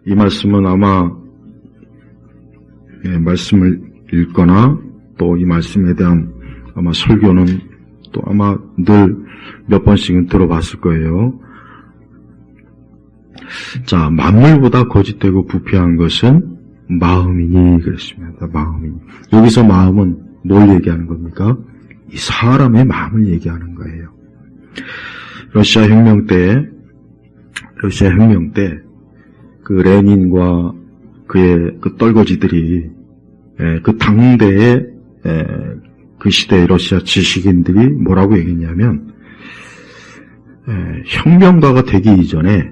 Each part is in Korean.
이 말씀은 아마 말씀을 읽거나 또 이 말씀에 대한 아마 설교는 또 아마 늘 몇 번씩은 들어봤을 거예요. 자, 만물보다 거짓되고 부패한 것은 마음이니 그랬습니다. 마음이니. 여기서 마음은 뭘 얘기하는 겁니까? 이 사람의 마음을 얘기하는 거예요. 러시아 혁명 때 그 레닌과 그의 그 떨거지들이 그 당대의 그 시대의 러시아 지식인들이 뭐라고 얘기했냐면 혁명가가 되기 이전에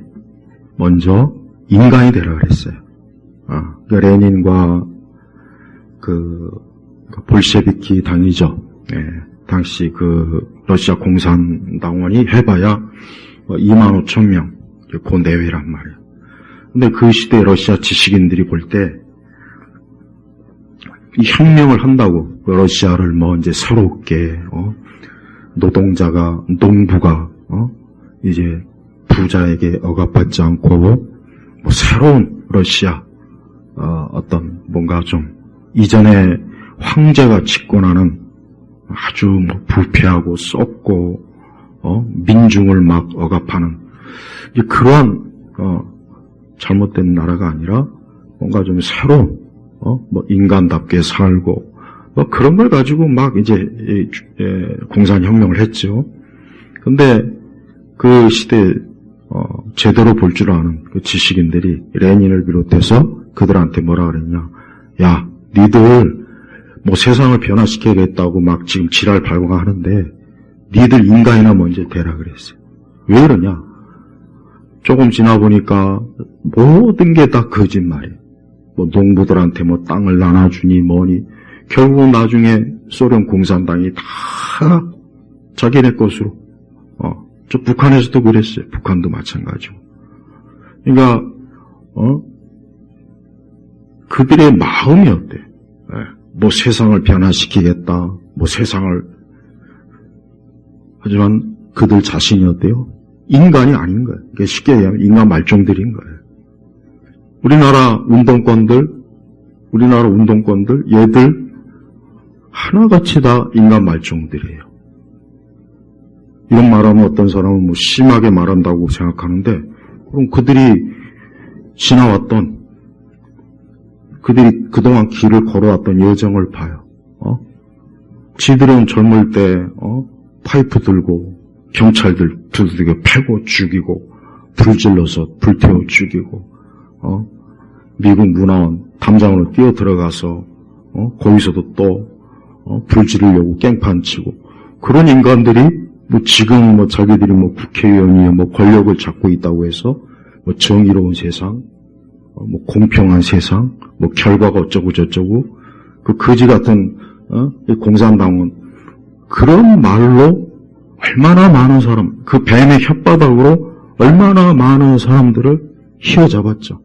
먼저 인간이 되라 그랬어요. 그 레닌과 그 볼셰비키 당이죠. 당시 그 러시아 공산당원이 해봐야 2만 5천 명, 그 내외란 말이에요. 근데 그 시대 러시아 지식인들이 볼 때 이 혁명을 한다고 러시아를 이제 새롭게 노동자가 농부가 이제 부자에게 억압받지 않고 새로운 러시아 어떤 뭔가 좀 이전에 황제가 집권하는 아주 부패하고 썩고 민중을 막 억압하는 그러한 잘못된 나라가 아니라 뭔가 좀 새로운 인간답게 살고 그런 걸 가지고 막 이제 공산혁명을 했죠. 근데 그 시대 제대로 볼 줄 아는 그 지식인들이 레닌을 비롯해서 그들한테 뭐라 그랬냐? 야, 니들 세상을 변화시켜야겠다고 막 지금 지랄 발광하는데 니들 인간이나 먼저 되라 그랬어요. 왜 그러냐? 조금 지나 보니까 모든 게 다 거짓말이에요. 농부들한테 땅을 나눠주니 뭐니 결국은 나중에 소련 공산당이 다 자기네 것으로 저 북한에서도 그랬어요. 북한도 마찬가지고. 그러니까 그들의 마음이 어때요? 세상을 변화시키겠다. 세상을 하지만 그들 자신이 어때요? 인간이 아닌 거예요. 쉽게 얘기하면 인간 말종들인 거예요. 우리나라 운동권들 얘들 하나같이 다 인간 말종들이에요. 이런 말하면 어떤 사람은 심하게 말한다고 생각하는데 그럼 그들이 지나왔던 그들이 그동안 길을 걸어왔던 여정을 봐요. 지들은 젊을 때 파이프 들고 경찰들 두들겨 패고 죽이고 불질러서 불태워 죽이고 미국 문화원 담장으로 뛰어 들어가서 거기서도 또 불 지르려고 깽판 치고 그런 인간들이 지금 자기들이 국회의원이 권력을 잡고 있다고 해서 정의로운 세상, 공평한 세상, 결과가 어쩌고 저쩌고 그 거지 같은 공산당은 그런 말로 얼마나 많은 사람, 그 뱀의 혓바닥으로 얼마나 많은 사람들을 휘어잡았죠.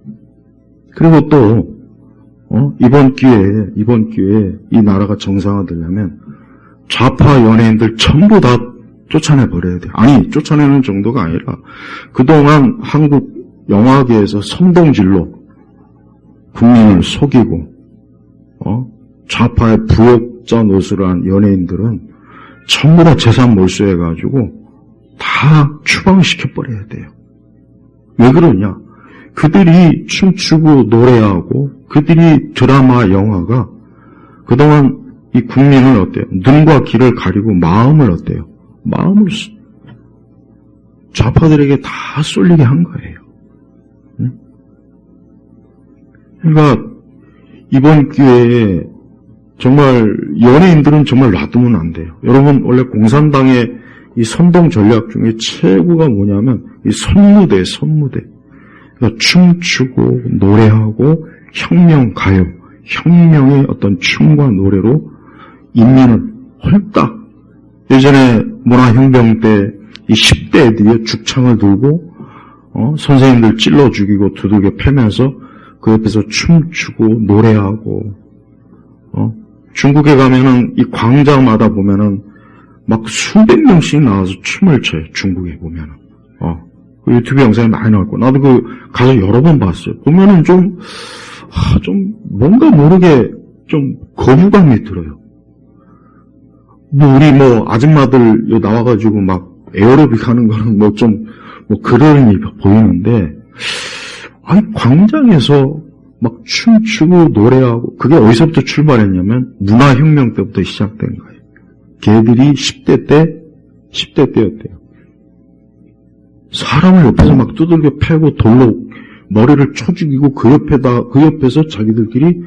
그리고 또 이번 기회에 이 나라가 정상화되려면 좌파 연예인들 전부 다 쫓아내 버려야 돼요. 아니, 쫓아내는 정도가 아니라 그동안 한국 영화계에서 선동질로 국민을 속이고 좌파의 부역자 노릇을 한 연예인들은 전부 다 재산 몰수해가지고 다 추방시켜버려야 돼요. 왜 그러냐? 그들이 춤추고 노래하고 그들이 드라마, 영화가 그동안 이 국민을 어때요? 눈과 귀를 가리고 마음을 어때요? 마음을 좌파들에게 다 쏠리게 한 거예요. 응? 그러니까 이번 기회에 정말 연예인들은 정말 놔두면 안 돼요. 여러분 원래 공산당의 이 선동 전략 중에 최고가 뭐냐면 이 선무대. 그러니까 춤추고 노래하고 혁명 가요, 혁명의 어떤 춤과 노래로 인민을 홀딱 예전에 문화혁명 때 이 10대 애들이 죽창을 들고 선생님들 찔러 죽이고 두들겨 패면서 그 옆에서 춤추고 노래하고 중국에 가면은 이 광장마다 보면은 막 수백 명씩 나와서 춤을 춰요. 중국에 보면은 그 유튜브 영상이 많이 나왔고, 나도 가서 여러 번 봤어요. 보면은 좀 뭔가 모르게 좀 거부감이 들어요. 우리 아줌마들 나와가지고 막 에어로빅 하는 거는 그러니 보이는데, 아니, 광장에서 막 춤추고 노래하고, 그게 어디서부터 출발했냐면, 문화혁명 때부터 시작된 거예요. 걔들이 10대 때였대요. 사람을 옆에서 막 두들겨 패고 돌로 머리를 쳐 죽이고 그 옆에서 자기들끼리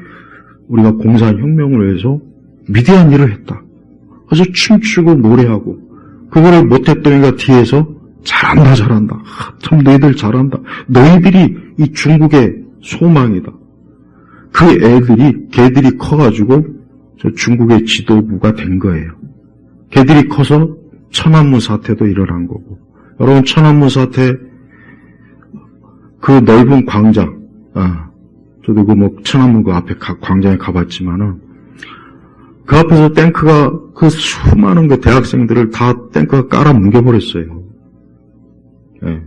우리가 공산혁명을 해서 위대한 일을 했다. 그래서 춤추고 노래하고, 그거를 못했더니가 뒤에서 잘한다. 참 너희들 잘한다. 너희들이 이 중국의 소망이다. 걔들이 커가지고 저 중국의 지도부가 된 거예요. 걔들이 커서 천안문 사태도 일어난 거고. 여러분, 천안문 사태, 그 넓은 광장, 저도 천안문 그 앞에 광장에 가봤지만은, 그 앞에서 그 수많은 대학생들을 다 탱크가 깔아 뭉개버렸어요. 예.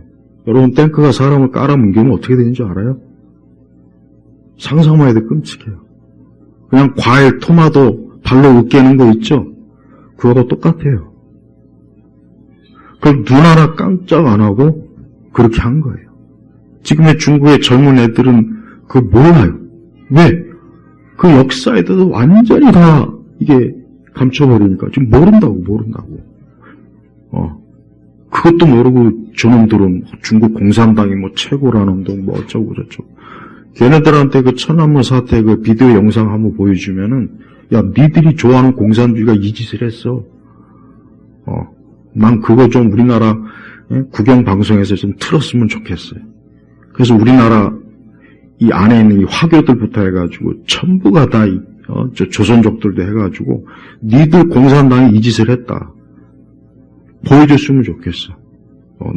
여러분, 탱크가 사람을 깔아 뭉개면 어떻게 되는지 알아요? 상상만 해도 끔찍해요. 그냥 과일, 토마토 발로 으깨는 거 있죠? 그거하고 똑같아요. 그걸 눈 하나 깜짝 안 하고 그렇게 한 거예요. 지금의 중국의 젊은 애들은 그거 몰라요. 왜? 그 역사에 대해서 완전히 다 이게 감춰버리니까 지금 모른다고. 그것도 모르고 저놈들은 중국 공산당이 최고라는 둥 어쩌고 저쩌고. 걔네들한테 그 천안문 사태 그 비디오 영상 한번 보여주면은, 야, 니들이 좋아하는 공산주의가 이 짓을 했어. 난 그거 좀 우리나라 국영방송에서 좀 틀었으면 좋겠어요. 그래서 우리나라 이 안에 있는 이 화교들부터 해가지고 전부가 다 저 조선족들도 해가지고 니들 공산당이 이 짓을 했다. 보여줬으면 좋겠어.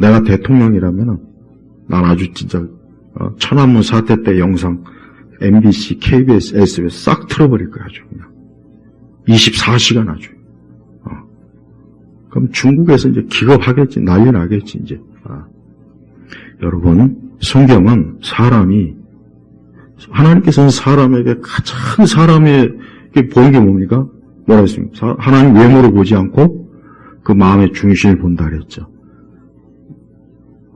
내가 대통령이라면은 난 아주 진짜 천안문 사태 때 영상 MBC, KBS, SBS 싹 틀어버릴 거야 아주 그냥 24시간 아주. 그럼 중국에서 이제 기겁하겠지, 난리 나겠지 이제. 여러분, 성경은 하나님께서는 사람에게 가장 사람에게 보는 게 뭡니까? 뭐라 했습니까? 하나님 외모를 보지 않고 그 마음의 중심을 본다 그랬죠.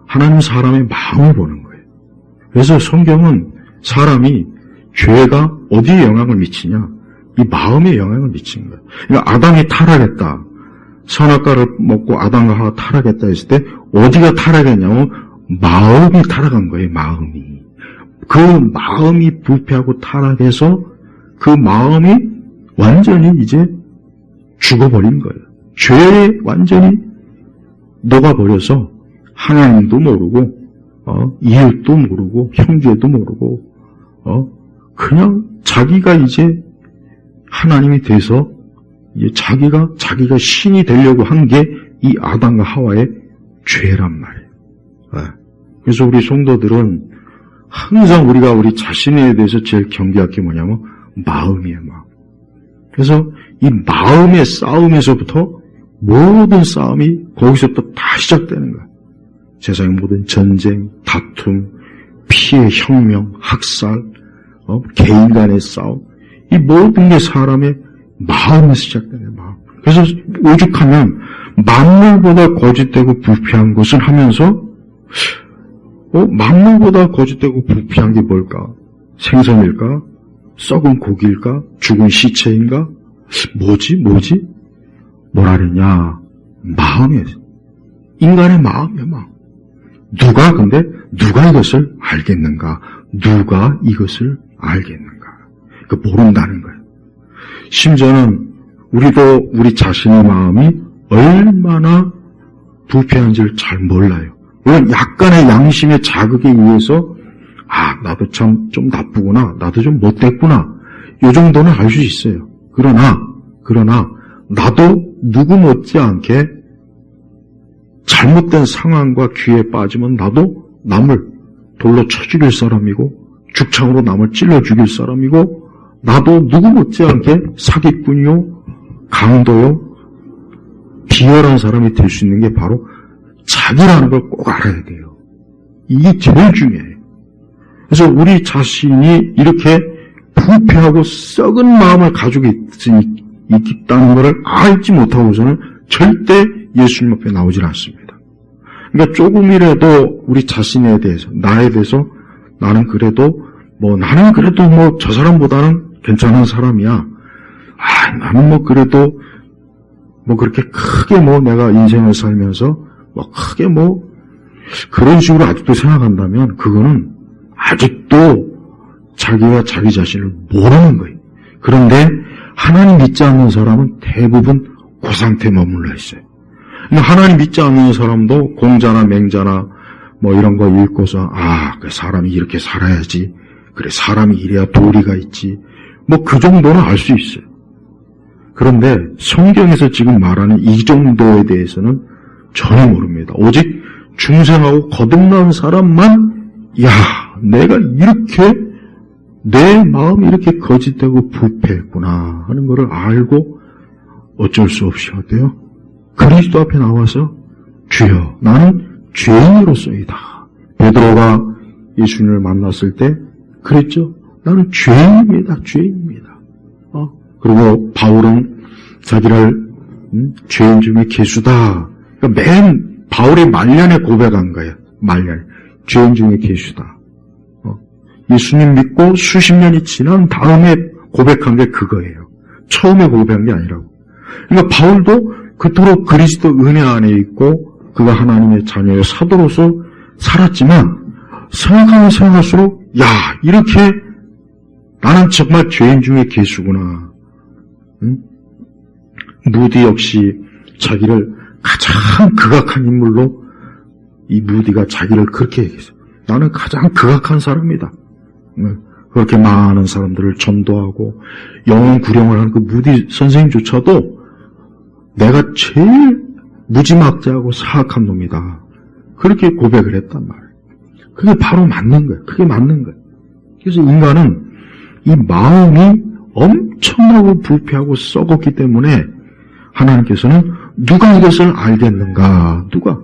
하나님 사람의 마음을 보는 거예요. 그래서 성경은 사람이 죄가 어디에 영향을 미치냐? 이 마음에 영향을 미치는 거예요. 그러니까 아담이 타락했다. 선악과를 먹고 아담과 하와가 타락했다 했을 때 어디가 타락했냐면 마음이 타락한 거예요. 마음이. 그 마음이 부패하고 타락해서 그 마음이 완전히 이제 죽어버린 거예요. 죄에 완전히 녹아버려서 하나님도 모르고 이웃도 모르고 형제도 모르고 그냥 자기가 이제 하나님이 돼서 이제 자기가 신이 되려고 한 게 이 아담과 하와의 죄란 말이에요. 그래서 우리 성도들은 항상 우리가 우리 자신에 대해서 제일 경계할 게 뭐냐면 마음이에요, 마음. 그래서 이 마음의 싸움에서부터 모든 싸움이 거기서부터 다 시작되는 거예요. 세상의 모든 전쟁, 다툼, 피해, 혁명, 학살, 개인 간의 싸움, 이 모든 게 사람의 마음에서 시작되는 마음. 그래서 오죽하면 만물보다 거짓되고 부패한 것을 하면서 만물보다 거짓되고 부패한 게 뭘까? 생선일까? 썩은 고기일까? 죽은 시체인가? 뭐지? 뭐라 그랬냐? 마음이에요. 인간의 마음이에요, 마음. 누가 이것을 알겠는가? 누가 이것을 알겠는가? 모른다는 거예요. 심지어는 우리도 우리 자신의 마음이 얼마나 부패한지를 잘 몰라요. 물론 약간의 양심의 자극에 의해서 나도 참 좀 나쁘구나, 나도 좀 못됐구나, 이 정도는 알 수 있어요. 그러나 나도 누구 못지않게 잘못된 상황과 기회에 빠지면 나도 남을 돌로 쳐 죽일 사람이고 죽창으로 남을 찔러 죽일 사람이고 나도 누구 못지않게 사기꾼이요, 강도요, 비열한 사람이 될 수 있는 게 바로 자기라는 걸 꼭 알아야 돼요. 이게 제일 중요해요. 그래서 우리 자신이 이렇게 부패하고 썩은 마음을 가지고 있다는 것을 알지 못하고서는 절대 예수님 앞에 나오질 않습니다. 그러니까 조금이라도 우리 자신에 대해서, 나에 대해서 나는 그래도 저 사람보다는 괜찮은 사람이야. 나는 그래도 그렇게 크게 내가 인생을 살면서 크게 그런 식으로 아직도 생각한다면 그거는 아직도 자기가 자기 자신을 모르는 거예요. 그런데 하나님 믿지 않는 사람은 대부분 그 상태에 머물러 있어요. 하나님 믿지 않는 사람도 공자나 맹자나 이런 거 읽고서 그 사람이 이렇게 살아야지. 그래, 사람이 이래야 도리가 있지. 그 정도는 알 수 있어요. 그런데 성경에서 지금 말하는 이 정도에 대해서는 전혀 모릅니다. 오직 중생하고 거듭난 사람만 내가 이렇게 내 마음이 이렇게 거짓되고 부패했구나 하는 것을 알고 어쩔 수 없이 어때요? 그리스도 앞에 나와서 주여 나는 죄인으로서이다. 베드로가 예수님을 만났을 때 그랬죠. 나는 죄인입니다. 그리고 바울은 자기를 죄인 중에 계수다. 그러니까 맨 바울의 말년에 고백한 거예요. 말년. 죄인 중에 계수다. 예수님 믿고 수십 년이 지난 다음에 고백한 게 그거예요. 처음에 고백한 게 아니라고. 그러니까 바울도 그토록 그리스도 은혜 안에 있고 그가 하나님의 자녀의 사도로서 살았지만 생각하면 생각할수록 이렇게 나는 정말 죄인 중에 계수구나. 무디 역시 자기를 가장 극악한 인물로 이 무디가 자기를 그렇게 얘기했어요. 나는 가장 극악한 사람이다. 그렇게 많은 사람들을 전도하고 영혼 구령을 하는 그 무디 선생님조차도 내가 제일 무지막지하고 사악한 놈이다. 그렇게 고백을 했단 말이에요. 그게 바로 맞는 거예요. 그게 맞는 거예요. 그래서 인간은 이 마음이 엄청나고 불패하고 썩었기 때문에 하나님께서는 누가 이것을 알겠는가? 누가?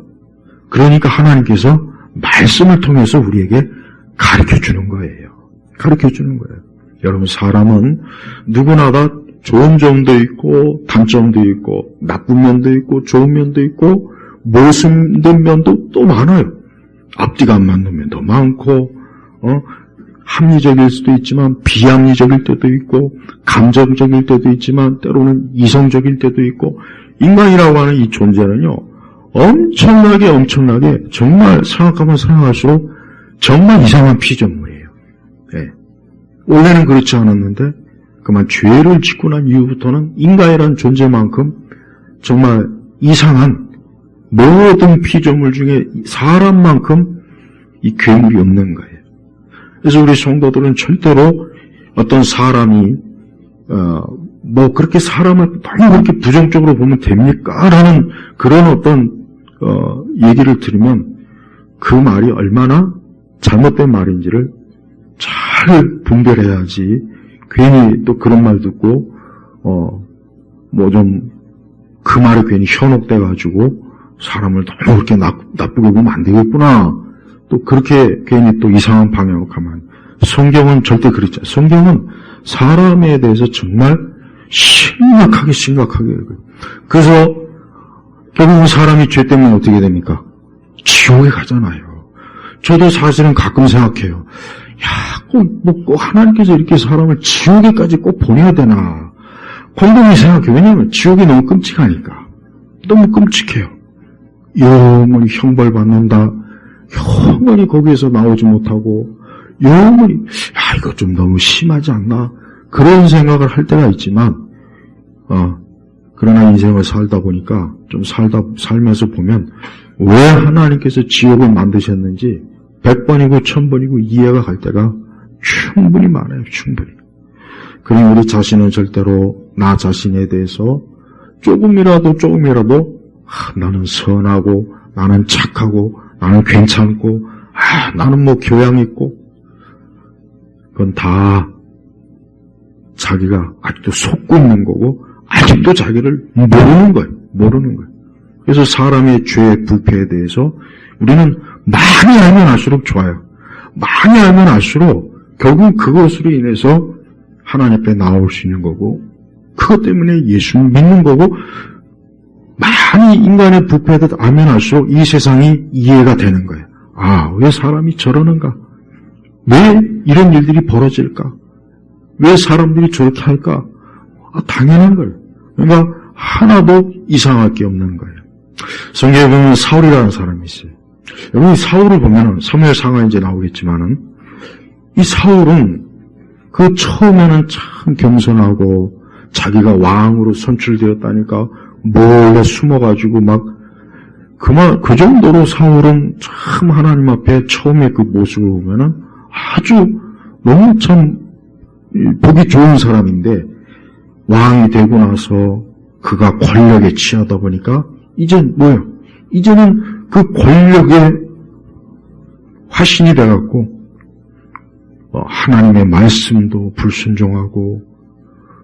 그러니까 하나님께서 말씀을 통해서 우리에게 가르쳐주는 거예요. 가르쳐주는 거예요. 여러분, 사람은 누구나 다 좋은 점도 있고 단점도 있고 나쁜 면도 있고 좋은 면도 있고 모순된 면도 또 많아요. 앞뒤가 안 맞는 면도 많고 합리적일 수도 있지만 비합리적일 때도 있고 감정적일 때도 있지만 때로는 이성적일 때도 있고 인간이라고 하는 이 존재는요 엄청나게 정말 생각하면 생각할수록 정말 이상한 피조물이에요. 네. 원래는 그렇지 않았는데 그만 죄를 짓고 난 이후부터는 인간이라는 존재만큼 정말 이상한 모든 피조물 중에 사람만큼 이 괴물이 없는 거예요. 그래서 우리 성도들은 절대로 어떤 사람이 그렇게 사람을 너무 그렇게 부정적으로 보면 됩니까? 라는 그런 어떤 얘기를 들으면 그 말이 얼마나 잘못된 말인지를 잘 분별해야지 괜히 또 그런 말 듣고 그 말에 괜히 현혹돼가지고 사람을 너무 그렇게 나쁘게 보면 안 되겠구나. 또 그렇게 괜히 또 이상한 방향으로 가면 성경은 절대 그렇지 않아요. 성경은 사람에 대해서 정말 심각하게 그래서 결국은 사람이 죄 때문에 어떻게 됩니까? 지옥에 가잖아요. 저도 사실은 가끔 생각해요. 꼭 하나님께서 이렇게 사람을 지옥에까지 꼭 보내야 되나. 곰곰이 생각해요. 왜냐하면 지옥이 너무 끔찍하니까. 너무 끔찍해요. 영원히 형벌받는다. 영원히 거기에서 나오지 못하고 영원히 이거 좀 너무 심하지 않나. 그런 생각을 할 때가 있지만 그러나 인생을 살다 보니까 좀 살면서 보면 왜 하나님께서 지옥을 만드셨는지 100번이고 1000번이고 이해가 갈 때가 충분히 많아요. 충분히. 그러니 우리 자신은 절대로 나 자신에 대해서 조금이라도 나는 선하고 나는 착하고 나는 괜찮고 나는 교양 있고 그건 다 자기가 아직도 속고 있는 거고 아직도 자기를 모르는 거예요. 그래서 사람의 죄의 부패에 대해서 우리는 많이 알면 알수록 좋아요. 많이 알면 알수록 결국 그것으로 인해서 하나님 앞에 나올 수 있는 거고, 그것 때문에 예수를 믿는 거고, 많이 인간의 부패를 알면 알수록 이 세상이 이해가 되는 거예요. 아, 왜 사람이 저러는가? 왜 이런 일들이 벌어질까? 왜 사람들이 저렇게 할까? 아, 당연한 거예요. 그러니까 하나도 이상할 게 없는 거예요. 성경에 보면 사울이라는 사람이 있어요. 여러분, 사울을 보면 사무엘상하 이제 나오겠지만은, 이 사울은 그 처음에는 참 겸손하고 자기가 왕으로 선출되었다니까 몰래 숨어가지고 그 정도로 사울은 참 하나님 앞에 처음에 그 모습을 보면은 아주 너무 참 보기 좋은 사람인데, 왕이 되고 나서 그가 권력에 취하다 보니까 이젠 뭐예요? 이제는 그 권력에 화신이 돼갖고 하나님의 말씀도 불순종하고,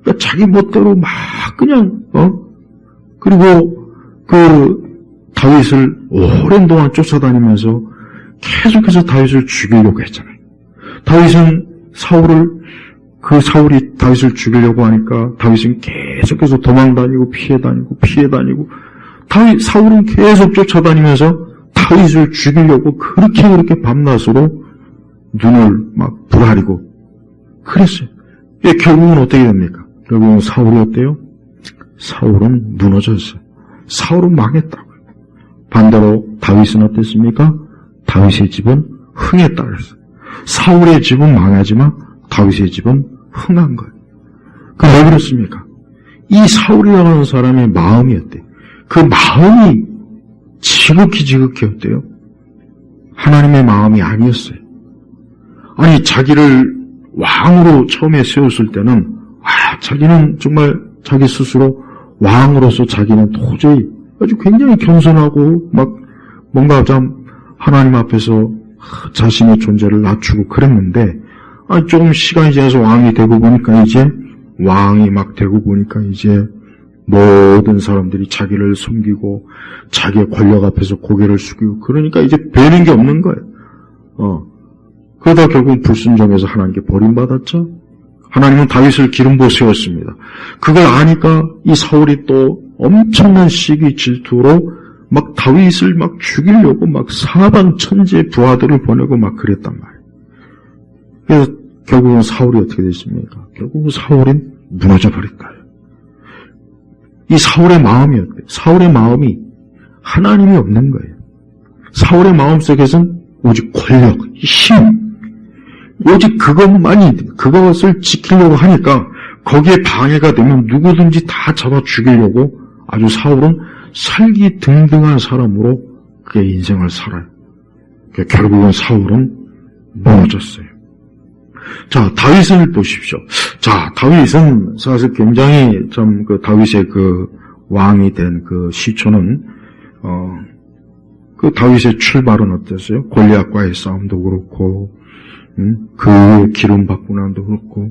그러니까 자기 멋대로 막 그냥 그리고 그 다윗을 오랜 동안 쫓아다니면서 계속해서 다윗을 죽이려고 했잖아요. 다윗은 사울이 다윗을 죽이려고 하니까 다윗은 계속해서 도망다니고 피해 다니고 사울은 계속 쫓아다니면서 다윗을 죽이려고 그렇게 밤낮으로 눈을 막 부라리고 그랬어요. 결국은 어떻게 됩니까? 결국은 사울이 어때요? 사울은 무너졌어요. 사울은 망했다고요. 반대로 다윗은 어땠습니까? 다윗의 집은 흥했다 그랬어요. 사울의 집은 망하지만 다윗의 집은 흥한 거예요. 그럼 왜 그렇습니까? 이 사울이라는 사람의 마음이 어때요? 그 마음이 지극히 어때요? 하나님의 마음이 아니었어요. 아니, 자기를 왕으로 처음에 세웠을 때는 자기는 정말 자기 스스로 왕으로서 자기는 도저히 아주 굉장히 겸손하고 뭔가 좀 하나님 앞에서 자신의 존재를 낮추고 그랬는데, 조금 시간이 지나서 왕이 되고 보니까 이제 모든 사람들이 자기를 섬기고 자기의 권력 앞에서 고개를 숙이고 그러니까 이제 배는 게 없는 거예요. 그러다 결국 불순종해서 하나님께 버림받았죠. 하나님은 다윗을 기름 부어 세웠습니다. 그걸 아니까 이 사울이 또 엄청난 시기 질투로 다윗을 죽이려고 사방 천지의 부하들을 보내고 그랬단 말이에요. 그래서 결국은 사울이 어떻게 됐습니까? 결국은 사울은 무너져 버린 거예요. 이 사울의 마음이 어때요? 사울의 마음이 하나님이 없는 거예요. 사울의 마음속에서는 오직 권력, 힘, 오직 그것을 지키려고 하니까 거기에 방해가 되면 누구든지 다 잡아 죽이려고 아주 사울은 살기등등한 사람으로 그의 인생을 살아요. 결국은 사울은 무너졌어요. 자, 다윗을 보십시오. 자, 다윗은 사실 굉장히 다윗의 왕이 된 시초는, 다윗의 출발은 어땠어요? 골리앗과의 싸움도 그렇고, 그 기름 받고 난도 그렇고,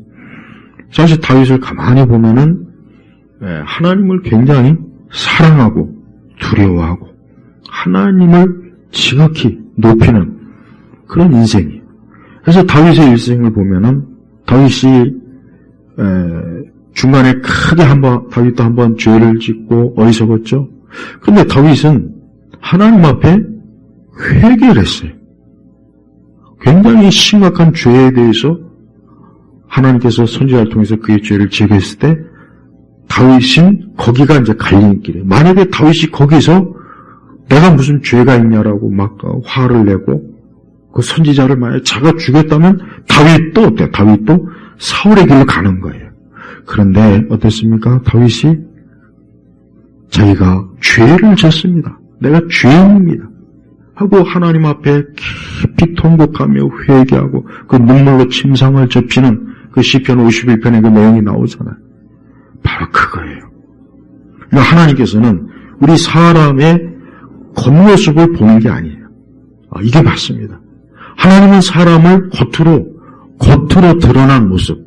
사실 다윗을 가만히 보면은, 하나님을 굉장히 사랑하고, 두려워하고, 하나님을 지극히 높이는 그런 인생이에요. 그래서 다윗의 일생을 보면은 다윗이 중간에 크게 다윗도 한번 죄를 짓고 어리석었죠. 그런데 다윗은 하나님 앞에 회개를 했어요. 굉장히 심각한 죄에 대해서 하나님께서 선지자를 통해서 그의 죄를 제거했을 때 다윗은 거기가 이제 갈림길이에요. 만약에 다윗이 거기서 내가 무슨 죄가 있냐라고 화를 내고 그 선지자를 만약에 자가 죽였다면 다윗도 어때요? 다윗도 사울의 길로 가는 거예요. 그런데 어땠습니까? 다윗이 자기가 죄를 졌습니다. 내가 죄인입니다. 하고 하나님 앞에 깊이 통곡하며 회개하고 그 눈물로 침상을 접히는 그 시편 51편의 그 내용이 나오잖아요. 바로 그거예요. 그러니까 하나님께서는 우리 사람의 겉모습을 보는 게 아니에요. 이게 맞습니다. 하나님은 사람을 겉으로 드러난 모습,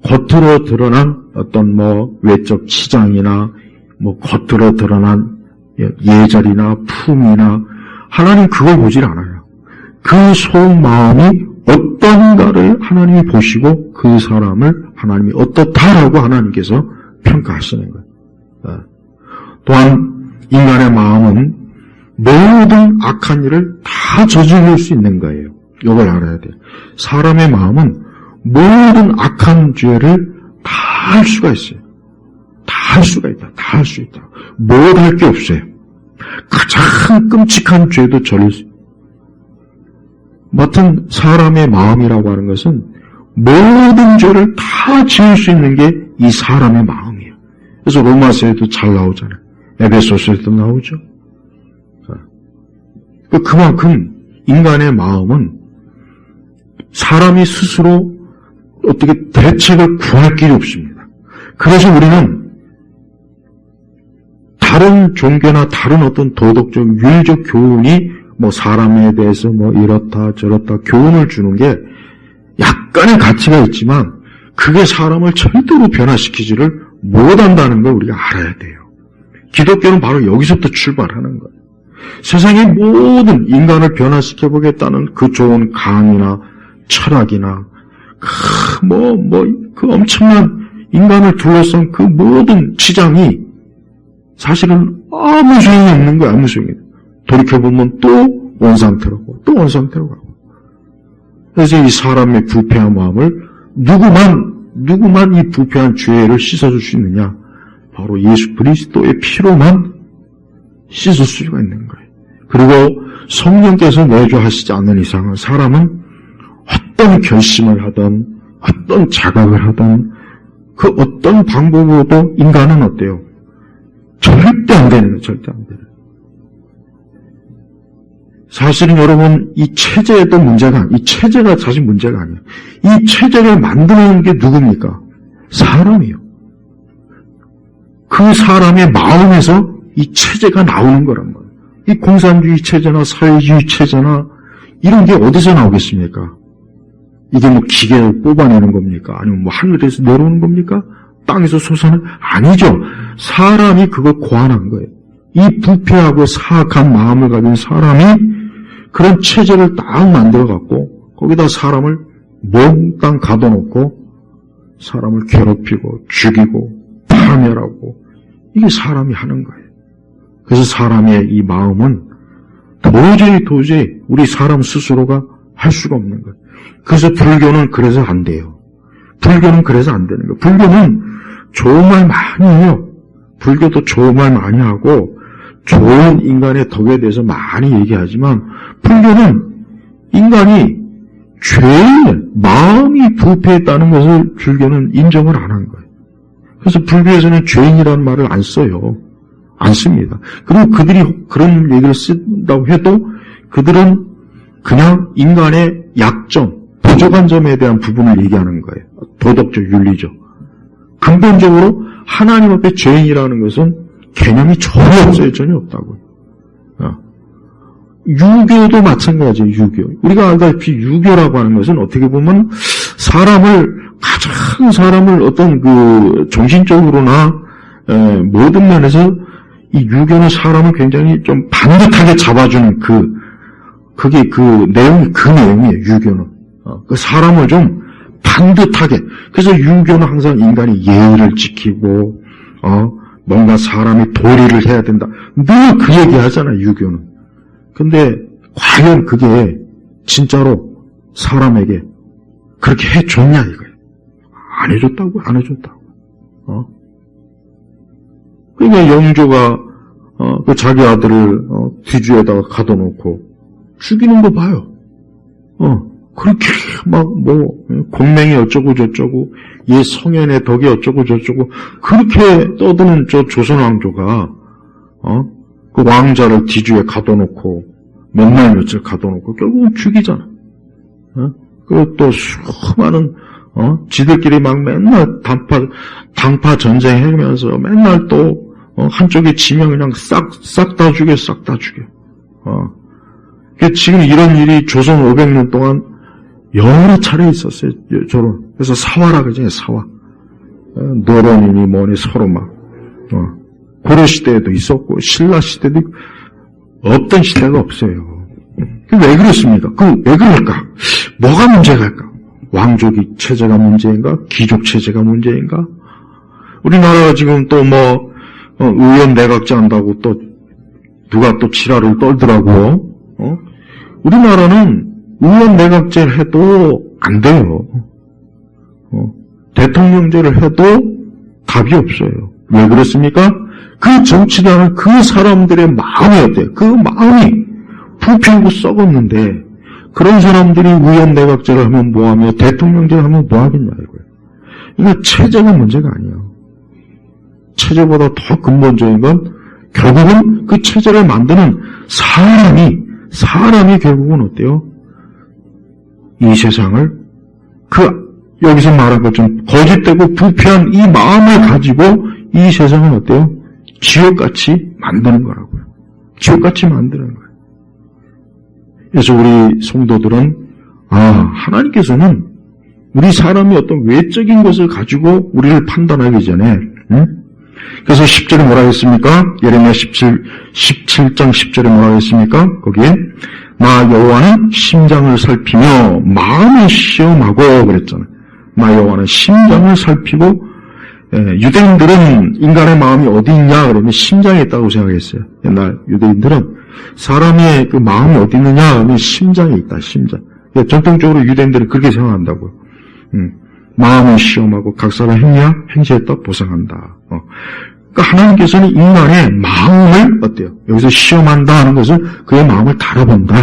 겉으로 드러난 어떤 외적 치장이나 겉으로 드러난 예절이나 품이나 하나님 그걸 보질 않아요. 그 속마음이 어떤가를 하나님이 보시고 그 사람을 하나님이 어떻다라고 하나님께서 평가하시는 거예요. 또한 인간의 마음은 모든 악한 일을 다 저지를 수 있는 거예요. 이걸 알아야 돼요. 사람의 마음은 모든 악한 죄를 다 할 수가 있어요. 다 할 수가 있다. 다 할 수 있다. 못할 게 없어요. 가장 끔찍한 죄도 저릴 수 있어요. 아무튼 사람의 마음이라고 하는 것은 모든 죄를 다 지을 수 있는 게 이 사람의 마음이에요. 그래서 로마서에도 잘 나오잖아요. 에베소서에도 나오죠. 그만큼 인간의 마음은 사람이 스스로 어떻게 대책을 구할 길이 없습니다. 그래서 우리는 다른 종교나 다른 어떤 도덕적, 윤리적 교훈이 사람에 대해서 이렇다 저렇다 교훈을 주는 게 약간의 가치가 있지만 그게 사람을 절대로 변화시키지를 못한다는 걸 우리가 알아야 돼요. 기독교는 바로 여기서부터 출발하는 거예요. 세상의 모든 인간을 변화시켜보겠다는 그 좋은 강의나 철학이나 그 엄청난 인간을 둘러싼 그 모든 치장이 사실은 아무 소용이 없는 거야. 아무 소용이. 돌이켜보면 또 원상태로 가고 또 원상태로 가고. 그래서 이 사람의 부패한 마음을 누구만 이 부패한 죄를 씻어줄 수 있느냐? 바로 예수 그리스도의 피로만 씻을 수가 있는 거예요. 그리고 성령께서 내주하시지 않는 이상은 사람은 어떤 결심을 하든 어떤 자각을 하든 그 어떤 방법으로도 인간은 어때요? 절대 안 되는 거예요. 절대 안 되는 거예요. 사실은 여러분 이 체제도 문제가 이 체제가 사실 문제가 아니에요. 이 체제를 만드는 게 누굽니까? 사람이요. 그 사람의 마음에서 이 체제가 나오는 거란 말이에요. 이 공산주의 체제나 사회주의 체제나 이런 게 어디서 나오겠습니까? 이게 기계를 뽑아내는 겁니까? 아니면 하늘에서 내려오는 겁니까? 땅에서 솟아는? 아니죠. 사람이 그걸 고안한 거예요. 이 부패하고 사악한 마음을 가진 사람이 그런 체제를 딱 만들어갖고 거기다 사람을 몽땅 가둬놓고 사람을 괴롭히고 죽이고 파멸하고 이게 사람이 하는 거예요. 그래서 사람의 이 마음은 도저히 우리 사람 스스로가 할 수가 없는 거예요. 그래서 불교는 그래서 안 돼요. 불교는 그래서 안 되는 거예요. 불교는 좋은 말 많이 해요. 불교도 좋은 말 많이 하고 좋은 인간의 덕에 대해서 많이 얘기하지만 불교는 인간이 죄인, 마음이 부패했다는 것을 불교는 인정을 안 한 거예요. 그래서 불교에서는 죄인이라는 말을 안 써요. 안 씁니다. 그리고 그들이 그런 얘기를 쓴다고 해도 그들은 그냥 인간의 약점, 부족한 점에 대한 부분을 얘기하는 거예요. 도덕적, 윤리적. 근본적으로 하나님 앞에 죄인이라는 것은 개념이 전혀 없어요. 전혀 없다고요. 유교도 마찬가지예요. 유교. 우리가 알다시피 유교라고 하는 것은 어떻게 보면 사람을 어떤 정신적으로나 모든 면에서 이 유교는 사람을 굉장히 좀 반듯하게 잡아주는 그게 내용이에요. 유교는. 그 사람을 좀 반듯하게. 그래서 유교는 항상 인간이 예의를 지키고 뭔가 사람이 도리를 해야 된다. 늘 그 얘기 하잖아요. 유교는. 근데 과연 그게 진짜로 사람에게 그렇게 해줬냐 이거예요. 안 해줬다고. 안 해줬다고. 그러니까 영조가 자기 아들을 뒤주에다가 가둬놓고 죽이는 거 봐요. 그렇게 공맹이 어쩌고 저쩌고 얘 성현의 덕이 어쩌고 저쩌고 그렇게 떠드는 저 조선 왕조가 그 왕자를 뒤주에 가둬놓고 몇 날 며칠 가둬놓고 결국은 죽이잖아. 그리고 또 수많은 지들끼리 막 맨날 당파 전쟁하면서 맨날 또 한쪽에 지면 그냥 싹 다 죽여. 지금 이런 일이 조선 500년 동안 여러 차례 있었어요. 그래서 사화라 그러잖아요. 사화. 노론이니 뭐니 서로 막 고려 시대에도 있었고 신라 시대도 없던 시대가 없어요. 왜 그렇습니까? 왜 그럴까? 뭐가 문제갈까? 왕족이 체제가 문제인가? 귀족 체제가 문제인가? 우리나라가 지금 또 의원 내각제 한다고 또 누가 또 지랄을 떨더라고. 우리나라는 의원 내각제를 해도 안 돼요. 대통령제를 해도 답이 없어요. 왜 그렇습니까? 그 정치단을 그 사람들의 마음이 어때요? 그 마음이 부패하고 썩었는데 그런 사람들이 의원 내각제를 하면 뭐하며 대통령제를 하면 뭐하겠냐 이거예요. 그러니까 체제가 문제가 아니에요. 체제보다 더 근본적인 건 결국은 그 체제를 만드는 사람이 결국은 어때요? 이 세상을 여기서 말한 것처럼 거짓되고 부패한 이 마음을 가지고 이 세상을 어때요? 지옥같이 만드는 거라고요. 지옥같이 만드는 거예요. 그래서 우리 성도들은 하나님께서는 우리 사람이 어떤 외적인 것을 가지고 우리를 판단하기 전에 그래서 10절에 뭐라 했습니까? 예레미야 17장 10절에 뭐라 했습니까? 거기에 나 여호와는 심장을 살피며 마음을 시험하고 그랬잖아요. 나 여호와는 심장을 살피고 유대인들은 인간의 마음이 어디 있냐 그러면 심장에 있다고 생각했어요. 옛날 유대인들은 사람의 그 마음이 어디 있느냐 그러면 심장에 있다. 심장. 전통적으로 유대인들은 그렇게 생각한다고요. 마음을 시험하고 각 사람 행시에 따라 보상한다. 그러니까 하나님께서는 인간의 마음을 어때요? 여기서 시험한다 하는 것은 그의 마음을 달아본다.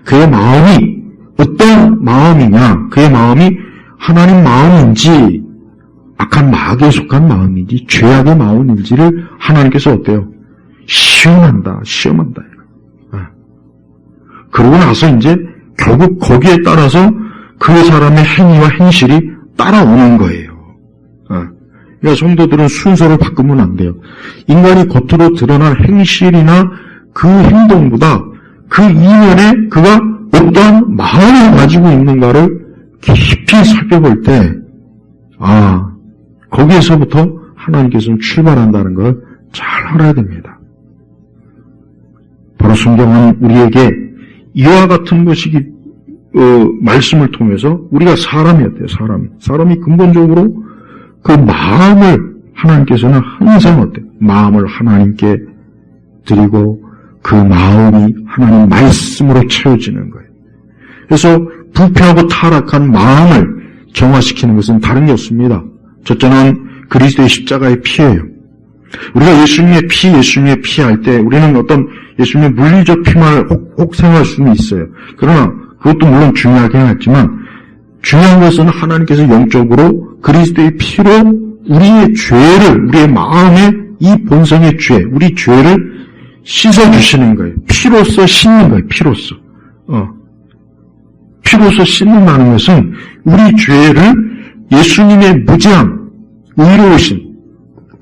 그의 마음이 어떤 마음이냐? 그의 마음이 하나님 마음인지 악한 마귀에 속한 마음인지 죄악의 마음인지를 하나님께서 어때요? 시험한다. 그러고 나서 이제 결국 거기에 따라서 그 사람의 행위와 행실이 따라오는 거예요. 그러니까 성도들은 순서를 바꾸면 안 돼요. 인간이 겉으로 드러날 행실이나 그 행동보다 그 이면에 그가 어떠한 마음을 가지고 있는가를 깊이 살펴볼 때 거기에서부터 하나님께서는 출발한다는 걸 잘 알아야 됩니다. 바로 성경은 우리에게 이와 같은 것이 말씀을 통해서 우리가 사람이었대요. 사람이 근본적으로 그 마음을 하나님께서는 항상 어때요? 마음을 하나님께 드리고 그 마음이 하나님 말씀으로 채워지는 거예요. 그래서 부패하고 타락한 마음을 정화시키는 것은 다른 게 없습니다. 첫째는 그리스도의 십자가의 피예요. 우리가 예수님의 피 할 때 우리는 어떤 예수님의 물리적 피만을 혹 생각할 수는 있어요. 그러나 그것도 물론 중요하긴 하지만 중요한 것은 하나님께서 영적으로 그리스도의 피로 우리의 마음의 이 본성의 죄, 우리 죄를 씻어주시는 거예요. 피로써 씻는 거예요. 피로써 씻는다는 것은 우리 죄를 예수님의 무죄함, 의로우신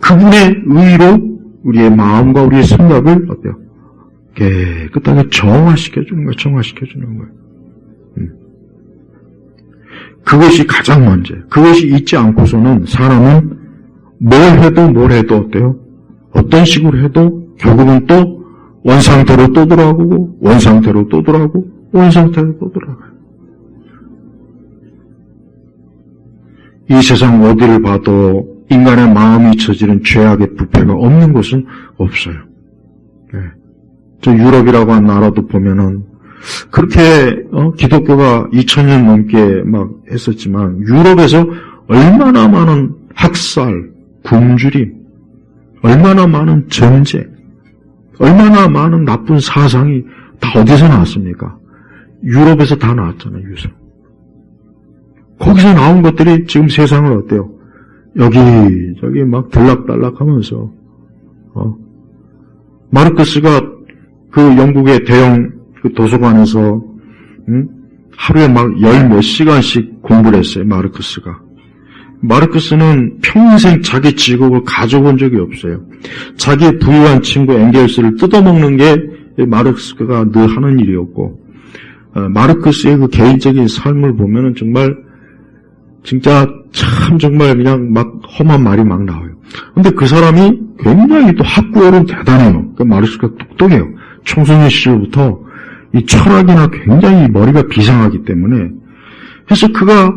그분의 의로 우리의 마음과 우리의 생각을 어때요? 깨끗하게 정화시켜주는 거예요. 그것이 가장 먼저예요. 그것이 있지 않고서는 사람은 뭘 해도 어때요? 어떤 식으로 해도 결국은 또 원상태로 또 돌아가고 원상태로 또 돌아가고 원상태로 또 돌아가요. 이 세상 어디를 봐도 인간의 마음이 저지른 죄악의 부패가 없는 곳은 없어요. 저 유럽이라고 한 나라도 보면은 그렇게 기독교가 2000년 넘게 막 했었지만 유럽에서 얼마나 많은 학살, 굶주림, 얼마나 많은 전쟁, 얼마나 많은 나쁜 사상이 다 어디서 나왔습니까? 유럽에서 다 나왔잖아요. 거기서 나온 것들이 지금 세상을 어때요? 여기저기 막 들락달락하면서 마르크스가 그 영국의 대형 그 도서관에서 하루에 막 10몇 시간씩 공부를 했어요. 마르크스는 평생 자기 직업을 가져본 적이 없어요. 자기의 부유한 친구 엥겔스를 뜯어먹는 게 마르크스가 늘 하는 일이었고 마르크스의 그 개인적인 삶을 보면은 진짜 참 정말 그냥 막 험한 말이 막 나와요. 근데 그 사람이 굉장히 또 학구어른 대단해요. 마르크스가 똑똑해요. 청소년 시절부터 이 철학이나 굉장히 머리가 비상하기 때문에 그래서 그가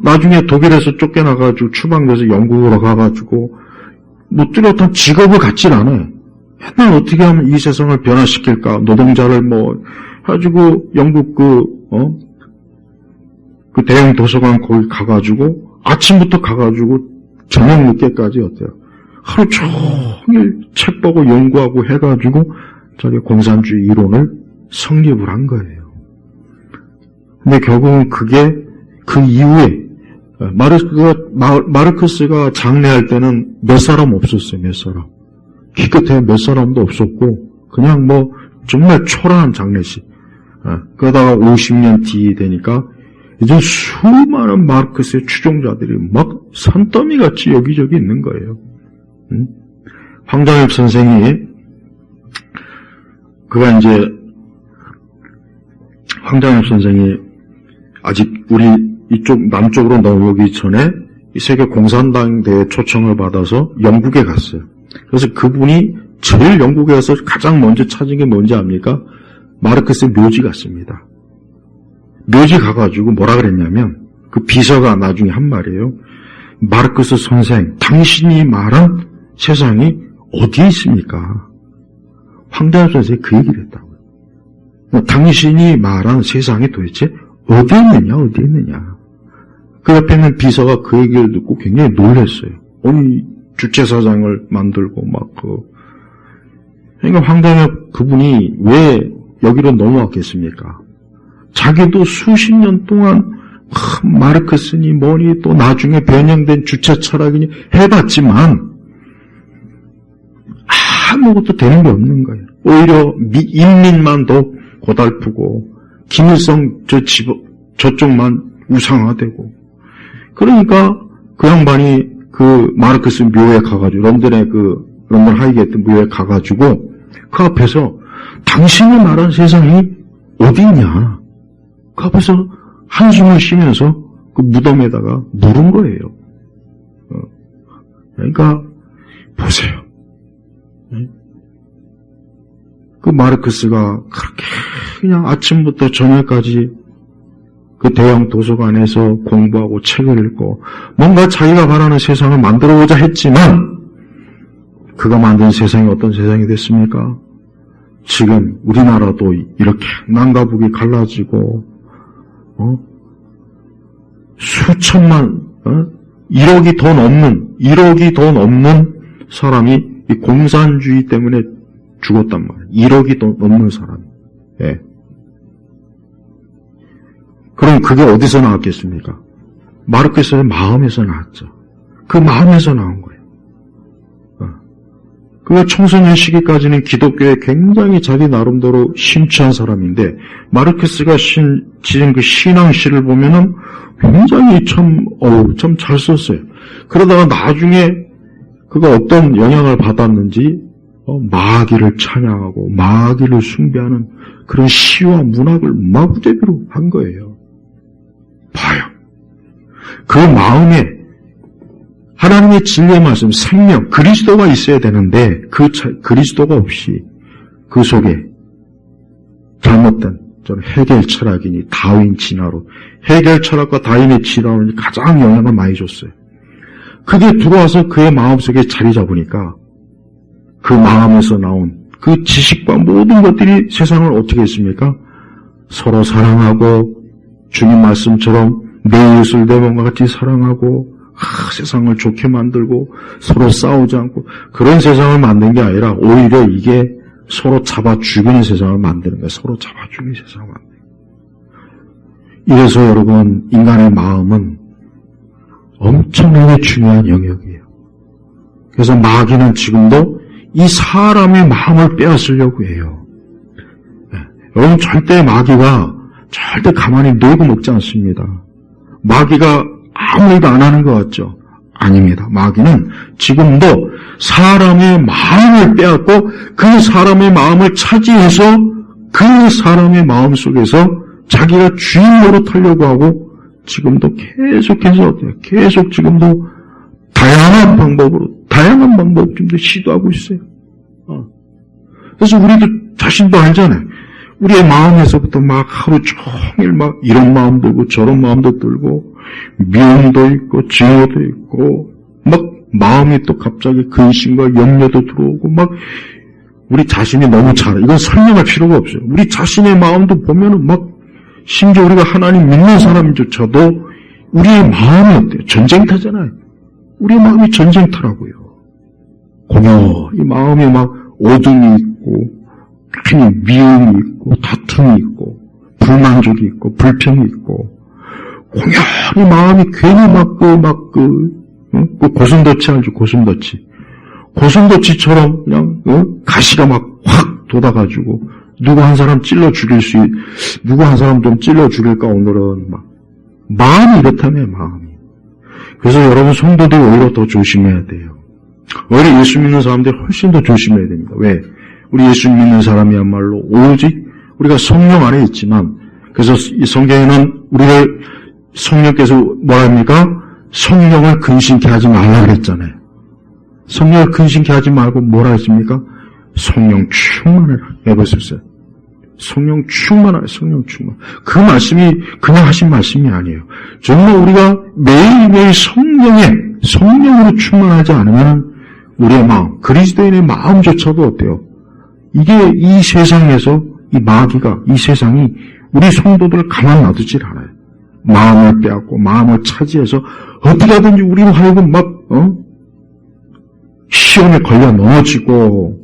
나중에 독일에서 쫓겨나가지고 추방돼서 영국으로 가가지고 뭐 뚜렷한 직업을 갖질 않아요. 맨날 어떻게 하면 이 세상을 변화시킬까 노동자를 뭐 해가지고 영국 그 대형 도서관 거기 가가지고 아침부터 가가지고 저녁 늦게까지 어때요? 하루 종일 책 보고 연구하고 해가지고 자기 공산주의 이론을 성립을 한 거예요. 근데 결국은 그게 그 이후에 마르크스가 장례할 때는 몇 사람 없었어요. 몇 사람. 기껏해 몇 사람도 없었고 그냥 뭐 정말 초라한 장례식. 그러다가 50년 뒤 되니까 이제 수많은 마르크스의 추종자들이 막 산더미같이 여기저기 있는 거예요. 황장엽 선생이 그가 이제 황장엽 선생이 아직 우리 이쪽 남쪽으로 넘어오기 전에 세계 공산당 대회 초청을 받아서 영국에 갔어요. 그래서 그분이 제일 영국에 가서 가장 먼저 찾은 게 뭔지 압니까? 마르크스의 묘지 갔습니다. 묘지 가가지고 뭐라 그랬냐면 그 비서가 나중에 한 말이에요. 마르크스 선생, 당신이 말한 세상이 어디에 있습니까? 황장엽 선생이 그 얘기를 했다고요. 당신이 말한 세상이 도대체 어디에 있느냐, 어디에 있느냐. 그 옆에 있는 비서가 그 얘기를 듣고 굉장히 놀랐어요. 주최사장을 만들고 그러니까 황장엽 그분이 왜 여기로 넘어왔겠습니까? 자기도 수십 년 동안 마르크스니 뭐니 또 나중에 변형된 주체 철학이니 해봤지만 아무것도 되는 게 없는 거예요. 오히려 인민만 더 고달프고 김일성 저쪽만 우상화되고 그러니까 그 양반이 그 마르크스 묘에 가가지고 런던 하이게이트 묘에 가가지고 그 앞에서 당신이 말한 세상이 어디 있냐 그 앞에서 한숨을 쉬면서 그 무덤에다가 물은 거예요. 그러니까 보세요. 그 마르크스가 그렇게 그냥 아침부터 저녁까지 그 대형 도서관에서 공부하고 책을 읽고 뭔가 자기가 바라는 세상을 만들어보자 했지만 그가 만든 세상이 어떤 세상이 됐습니까? 지금 우리나라도 이렇게 남과 북이 갈라지고 수천만 1억이 더 넘는 사람이 이 공산주의 때문에 죽었단 말이에요. 1억이 더 넘는 사람이. 예. 그럼 그게 어디서 나왔겠습니까? 마르크스의 마음에서 나왔죠. 그 마음에서 나온 거예요. 그 청소년 시기까지는 기독교에 굉장히 자기 나름대로 심취한 사람인데 마르크스가 지은 그 신앙시를 보면은 굉장히 참 잘 썼어요. 그러다가 나중에 그가 어떤 영향을 받았는지 마귀를 찬양하고 마귀를 숭배하는 그런 시와 문학을 마구대비로 한 거예요. 봐요. 그 마음에 하나님의 진리의 말씀, 생명, 그리스도가 있어야 되는데 그리스도가 없이 그 속에 잘못된 해겔 철학이니 다윈 진화로 해겔 철학과 다윈의 진화론이 가장 영향을 많이 줬어요. 그게 들어와서 그의 마음속에 자리 잡으니까 그 마음에서 나온 그 지식과 모든 것들이 세상을 어떻게 했습니까? 서로 사랑하고 주님 말씀처럼 내 이웃을 내 몸과 같이 사랑하고 세상을 좋게 만들고 서로 싸우지 않고 그런 세상을 만든 게 아니라 오히려 이게 서로 잡아 죽이는 세상을 만드는 거예요. 서로 잡아 죽이는 세상을 만드는 거예요. 이래서 여러분 인간의 마음은 엄청나게 중요한 영역이에요. 그래서 마귀는 지금도 이 사람의 마음을 빼앗으려고 해요. 여러분 절대 마귀가 절대 가만히 놀고 먹지 않습니다. 마귀가 아무 일도 안 하는 것 같죠? 아닙니다. 마귀는 지금도 사람의 마음을 빼앗고 그 사람의 마음을 차지해서 그 사람의 마음 속에서 자기가 주인 노릇하려고 하고 지금도 계속 지금도 다양한 방법 좀더 시도하고 있어요. 그래서 우리도 자신도 알잖아요. 우리의 마음에서부터 막 하루 종일 막 이런 마음도 들고 저런 마음도 들고 미움도 있고 증오도 있고 막 마음이 또 갑자기 근심과 염려도 들어오고 막 우리 자신이 너무 이건 설명할 필요가 없어요. 우리 자신의 마음도 보면은 막 심지어 우리가 하나님 믿는 사람조차도 우리의 마음이 어때요? 전쟁터잖아요. 우리의 마음이 전쟁터라고요. 이 마음에 막 어둠이 있고 괜히 미움이 있고 다툼이 있고 불만족이 있고 불평이 있고 공연히 마음이 괜히 그 고슴도치 알죠? 고슴도치처럼 그냥 가시가 막 확 돋아가지고 누구 한 사람 좀 찔러 죽일까 오늘은 막 마음이 이렇다며 마음이. 그래서 여러분 성도들이 오히려 더 조심해야 돼요. 오히려 예수 믿는 사람들이 훨씬 더 조심해야 됩니다. 왜? 우리 예수 믿는 사람이야말로 오직 우리가 성령 안에 있지만 그래서 이 성경에는 우리를 성령께서 뭐라 합니까? 성령을 근심케 하지 말라 그랬잖아요. 성령을 근심케 하지 말고 뭐라 했습니까? 성령 충만해라. 해보셨어요? 성령 충만하라. 성령 충만. 그 말씀이 그냥 하신 말씀이 아니에요. 정말 우리가 매일매일 성령으로 충만하지 않으면 우리의 마음, 그리스도인의 마음조차도 어때요? 이게 이 세상에서 이 마귀가 이 세상이 우리 성도들을 가만 놔두질 않아요. 마음을 빼앗고 마음을 차지해서 어떻게 하든지 우리로 하여금 시험에 걸려 넘어지고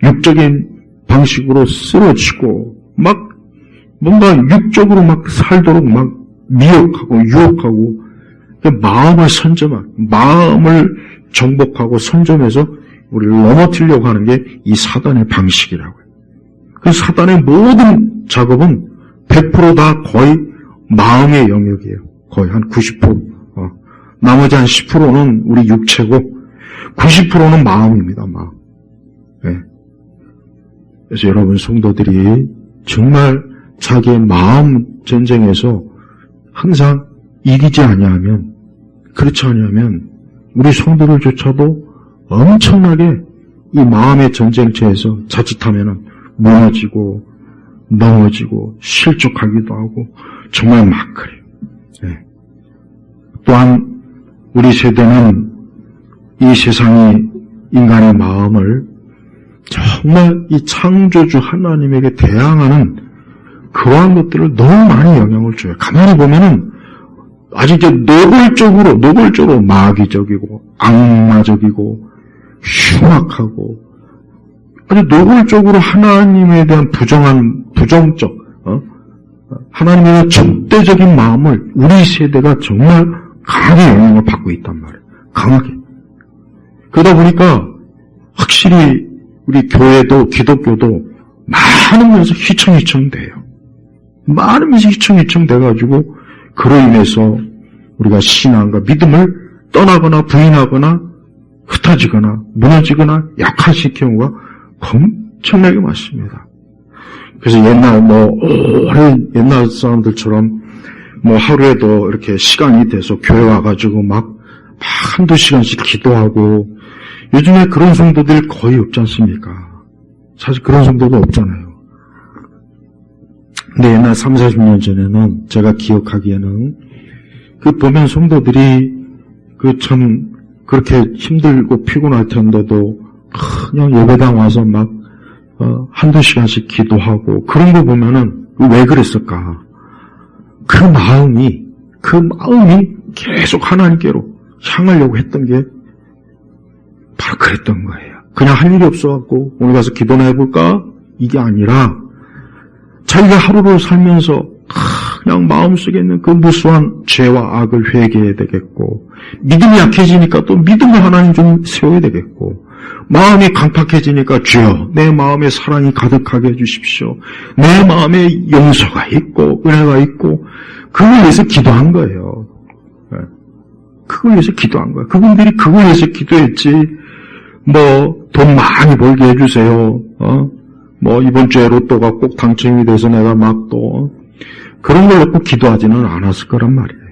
육적인 방식으로 쓰러지고 막 뭔가 육적으로 막 살도록 막 미혹하고 유혹하고 마음을 정복하고 선점해서 우리를 넘어뜨리려고 하는 게 이 사단의 방식이라고요. 그 사단의 모든 작업은 100% 다 거의 마음의 영역이에요. 거의 한 90%. 나머지 한 10%는 우리 육체고 90%는 마음입니다. 마음. 네. 그래서 여러분 성도들이 정말 자기의 마음 전쟁에서 항상 이기지 아니하면 그렇지 않으면 우리 성도들조차도 엄청나게 이 마음의 전쟁터에서 자칫하면 무너지고 넘어지고 실족하기도 하고 정말 막 그래요. 네. 또한 우리 세대는 이 세상이 인간의 마음을 정말 이 창조주 하나님에게 대항하는 그러한 것들을 너무 많이 영향을 줘요. 가만히 보면은 아주 이제 노골적으로 마귀적이고 악마적이고 흉악하고 아주 노골적으로 하나님에 대한 부정적 하나님에 대한 적대적인 마음을 우리 세대가 정말 강하게 영향을 받고 있단 말이에요. 강하게. 그러다 보니까 확실히 우리 교회도 기독교도 많은 면에서 휘청휘청 돼요. 많은 면에서 휘청휘청 돼가지고 그로 인해서 우리가 신앙과 믿음을 떠나거나 부인하거나 흩어지거나 무너지거나 약화시킬 경우가 엄청나게 많습니다. 그래서 오랜 옛날 사람들처럼 하루에도 이렇게 시간이 돼서 교회 와가지고 막 한두 시간씩 기도하고 요즘에 그런 성도들이 거의 없지 않습니까? 사실 그런 성도도 없잖아요. 근데 옛날 30-40년 전에는 제가 기억하기에는 보면 성도들이 참 그렇게 힘들고 피곤할 텐데도 그냥 예배당 와서 막 한두 시간씩 기도하고 그런 거 보면은 왜 그랬을까? 그 마음이 계속 하나님께로 향하려고 했던 게 바로 그랬던 거예요. 그냥 할 일이 없어갖고 오늘 가서 기도나 해볼까? 이게 아니라 자기가 하루를 살면서 그냥 마음속에 있는 그 무수한 죄와 악을 회개해야 되겠고 믿음이 약해지니까 또 믿음을 하나님 좀 세워야 되겠고 마음이 강팍해지니까 주여 내 마음에 사랑이 가득하게 해주십시오. 내 마음에 용서가 있고 은혜가 있고 그걸 위해서 기도한 거예요. 그걸 위해서 기도한 거예요. 그분들이 그걸 위해서 기도했지 돈 많이 벌게 해주세요. 이번 주에 로또가 꼭 당첨이 돼서 내가 막 또 그런 걸 놓고 기도하지는 않았을 거란 말이에요.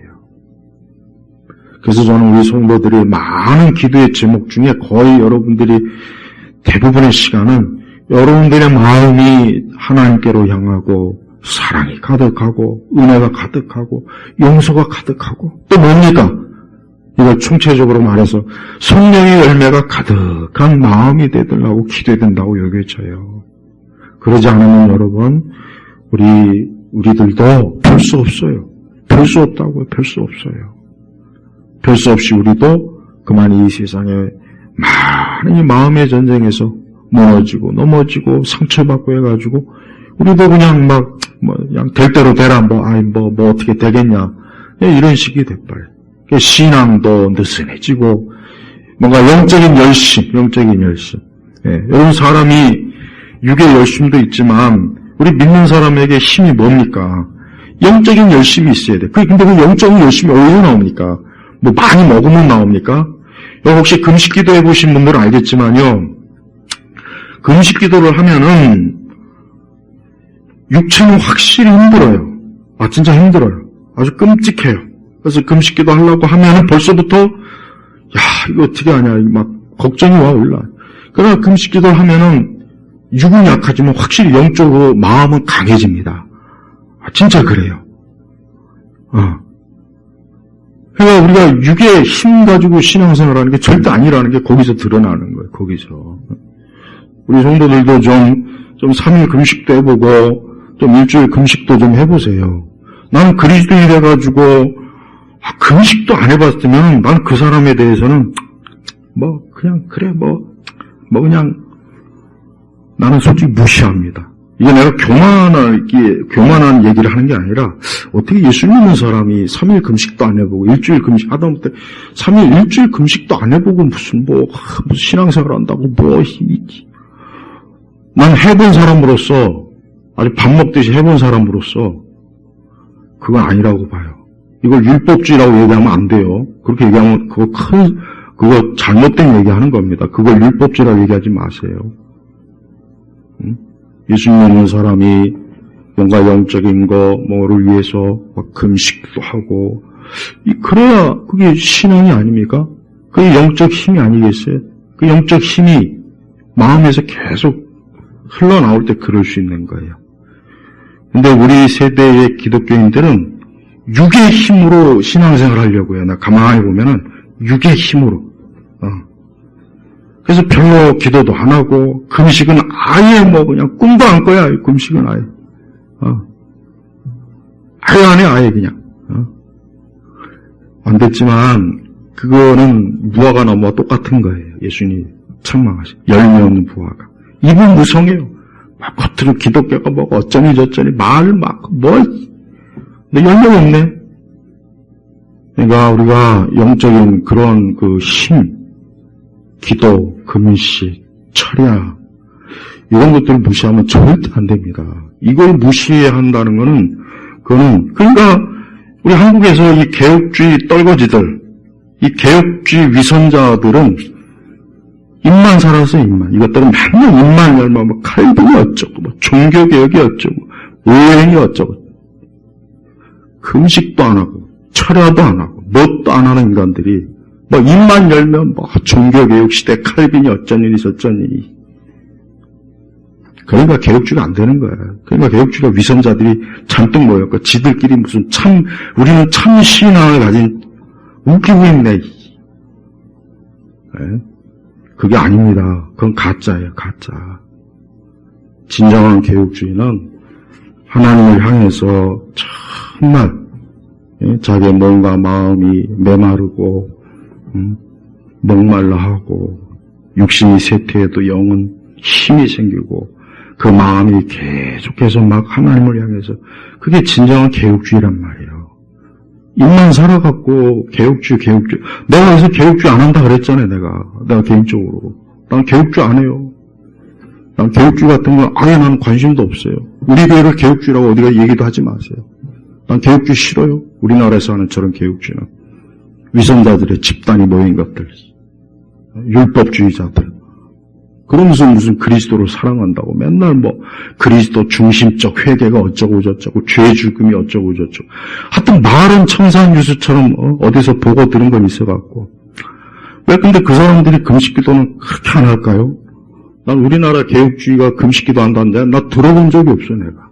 그래서 저는 우리 성도들이 많은 기도의 제목 중에 거의 여러분들이 대부분의 시간은 여러분들의 마음이 하나님께로 향하고 사랑이 가득하고 은혜가 가득하고 용서가 가득하고 또 뭡니까? 이걸 총체적으로 말해서 성령의 열매가 가득한 마음이 되더라고 기도해야 된다고 여겨져요. 그러지 않으면 여러분 우리들도 별 수 없어요. 별 수 없다고요. 별 수 없어요. 별 수 없이 우리도 그만 이 세상에 많은 이 마음의 전쟁에서 무너지고 넘어지고 상처받고 해가지고 우리도 그냥 그냥 될 대로 되라 뭐 어떻게 되겠냐 이런 식이 돼버려요. 신앙도 느슨해지고 뭔가 영적인 열심. 여러분 사람이 육의 열심도 있지만 우리 믿는 사람에게 힘이 뭡니까? 영적인 열심이 있어야 돼. 근데 그 영적인 열심이 어디서 나옵니까? 뭐 많이 먹으면 나옵니까? 혹시 금식 기도 해보신 분들은 알겠지만요. 금식 기도를 하면은 육체는 확실히 힘들어요. 진짜 힘들어요. 아주 끔찍해요. 그래서 금식 기도 하려고 하면은 벌써부터 이거 어떻게 하냐 막 걱정이 올라. 그러나 금식 기도를 하면은 육은 약하지만 확실히 영적으로 마음은 강해집니다. 진짜 그래요. 그러니까 우리가 육의 힘 가지고 신앙생활하는 게 절대 아니라는 게 거기서 드러나는 거예요. 거기서. 우리 성도들도 좀 3일 금식도 해보고 좀 일주일 금식도 좀 해보세요. 나는 그리스도인이 돼가지고 금식도 안 해봤으면 나는 그 사람에 대해서는 그냥 그래 그냥 나는 솔직히 무시합니다. 이게 내가 교만한 얘기를 하는 게 아니라 어떻게 예수 믿는 사람이 3일 금식도 안 해보고 일주일 금식 하다못해 3일 일주일 금식도 안 해보고 무슨 신앙생활 한다고 난 해본 사람으로서 아주 밥 먹듯이 해본 사람으로서 그건 아니라고 봐요. 이걸 율법주의라고 얘기하면 안 돼요. 그렇게 얘기하면 그거 잘못된 얘기하는 겁니다. 그걸 율법주의라고 얘기하지 마세요. 예수 믿는 사람이 뭔가 영적인 뭐를 위해서 금식도 하고 그래야 그게 신앙이 아닙니까? 그게 영적 힘이 아니겠어요? 그 영적 힘이 마음에서 계속 흘러나올 때 그럴 수 있는 거예요. 근데 우리 세대의 기독교인들은 육의 힘으로 신앙생활 하려고 해요. 나 가만히 보면은 육의 힘으로. 그래서 별로 기도도 안 하고 금식은 아예 그냥 꿈도 안 꿔야 금식은 아예. 아예 안 해 아예 그냥. 안 됐지만 그거는 무화과 나무와 똑같은 거예요. 예수님이 책망하신 열매 없는 무화과. 입은 무성해요. 겉으로 기독교가 어쩌니 저쩌니 말을 근데 열매가 없네. 그러니까 우리가 영적인 그런 힘, 기도, 금식, 철야 이런 것들을 무시하면 절대 안 됩니다. 이걸 무시한다는 그거는 그러니까 우리 한국에서 이 개혁주의 떨거지들, 이 개혁주의 위선자들은 입만 살아서 입만. 이것들은 맨날 입만 열면 칼빈이 어쩌고, 종교개혁이 어쩌고, 의행이 어쩌고. 금식도 안 하고, 철야도 안 하고, 뭣도 안 하는 인간들이, 입만 열면 종교개혁 시대 칼빈이 어쩌니 저쩌니. 그러니까 개혁주의가 안 되는 거야. 그러니까 개혁주의가 위선자들이 잔뜩 모였고, 지들끼리 우리는 참 신앙을 가진, 웃기고 있네. 네? 그게 아닙니다. 그건 가짜예요, 가짜. 진정한 개혁주의는 하나님을 향해서 정말 자기의 몸과 마음이 메마르고 목말라 하고 육신이 쇠퇴해도 영은 힘이 생기고 그 마음이 계속해서 하나님을 향해서 그게 진정한 개혁주의란 말이에요. 입만 살아갖고 개혁주의. 내가 그래서 개혁주의 안 한다 그랬잖아요, 내가 개인적으로. 난 개혁주의 안 해요. 난 개혁주의 같은 건 아예 나는 관심도 없어요. 우리 교회를 개혁주의라고 어디가 얘기도 하지 마세요. 난 개혁주의 싫어요. 우리나라에서 하는 저런 개혁주의는. 위선자들의 집단이 모인 것들. 율법주의자들. 그러면서 무슨 그리스도를 사랑한다고 맨날 그리스도 중심적 회개가 어쩌고 저쩌고 죄 죽음이 어쩌고 저쩌고 하여튼 말은 청산유수처럼 어디서 보고 들은 건 있어갖고 왜 근데 그 사람들이 금식기도는 그렇게 안 할까요? 난 우리나라 개혁주의가 금식기도 한다는데 나 들어본 적이 없어 내가.